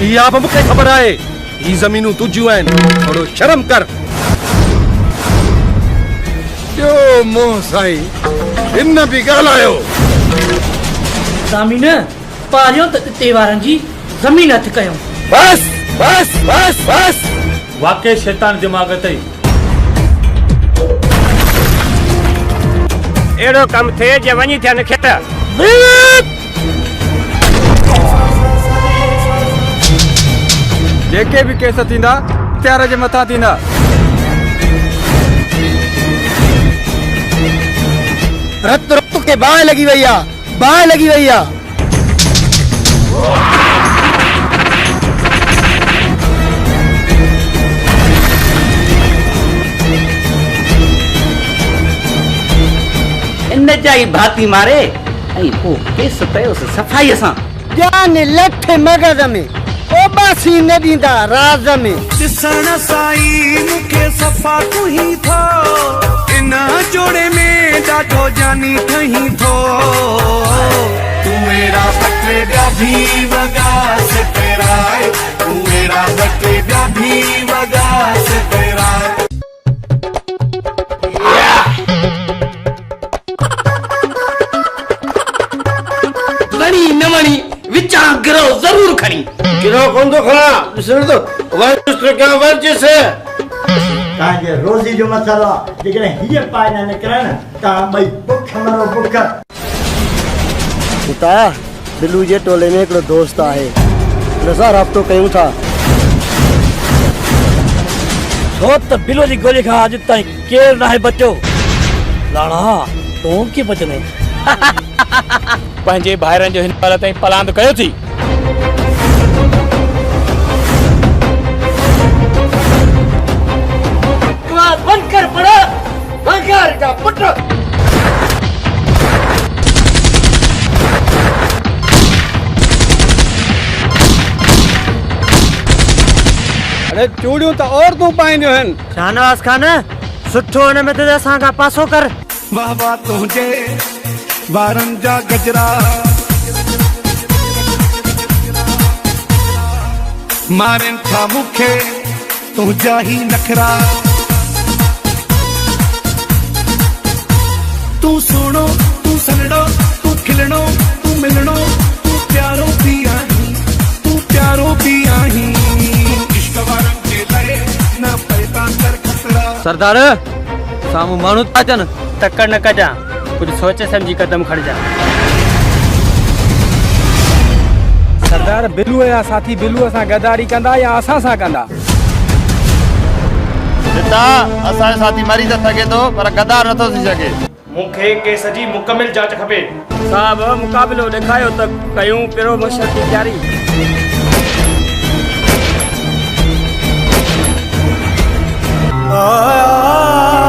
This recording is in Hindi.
ही आप मुखे खबर आए ही जमीनू तुझियूं आहिनि थोड़ो शर्म कर। जो मोह साईं इन भी ॻाल्हायो। ज़मीन पारियो त तेवारनि जी ज़मीन हथ कयूं। बस बस बस बस वाकई शैतान दिमाग अथई। एड़ो कम थे जे वञी थियनि खेत। जेके भी केस थींदा त्यार जे मथां थींदा। रत रत के बाहि लगी वई आहे, बाहि लगी वई आहे। इन जाई भाती मारे ऐं पोइ केस कयोसि सफ़ाईअ सां। जान लठ मगज़ में ओबासी न ॾींदा राज़ में। ॾिसण साईं मूंखे सफ़ा तूं ही थो, इन जोड़े में ॾाढो जानी ठही थो। तू मेरा बटे ॿिया भी वॻा सिपराए, तू मेरा बटे ॿिया भी वॻा सिपराए। वणी न वणी विचां गिरो ज़रूर खणी। गिरो कोन थो खणा, ॾिसण तो वर्जिश तो क्या वर्जिश है। तव्हांजे रोज़ी जो मसइलो आहे, जेकॾहिं हीअ पाए न निकिरनि तव्हां ॿई बुख मरो बुख। पुटा बिलू जे टोले में हिकिड़ो दोस्त आहे, हुन सां राब्तो कयूं था। छो त बिलो जी गोली खां अॼु ताईं केरु नाहे बचियो। लाणा तूं कीअं बचने? पंहिंजे भाइरनि जो हिन महिल ताईं पलांद कयो थी। बंद कर पड़ा बंगार का पुत्र। अरे चूड़ियूं त औरतूं पाईंदियूं आहिनि। शाहनवाज़ खान सुठो हुन में त असां खां पासो कर। वाह वाह तुंहिंजे वारनि जा गजरा, मारनि था मूंखे तुंहिंजा ही नखरा। तू सुणो तू सनड़ो तू खिलणो तू मिलणो तू प्यारो भी आहीं, तू प्यारो भी आहीं। इश्क वारनि जे लाइ न पैदा कर खतरा। सरदार साम्हूं माण्हू था अचनि। तकड़ न कजां, कुछ सोचे समझी कदम खणजां। सरदार बिलू या साथी बिलू सां गद्दारी कंदा या असां सां कंदा? असांजो साथी मरी त सघे थो पर गद्दार नथो थी सघे। मूंखे केस जी मुकमिल जांच खपे। साहब मुक़ाबिलो ॾेखारियो त कयूं पहिरियों मशर की तयारी। आ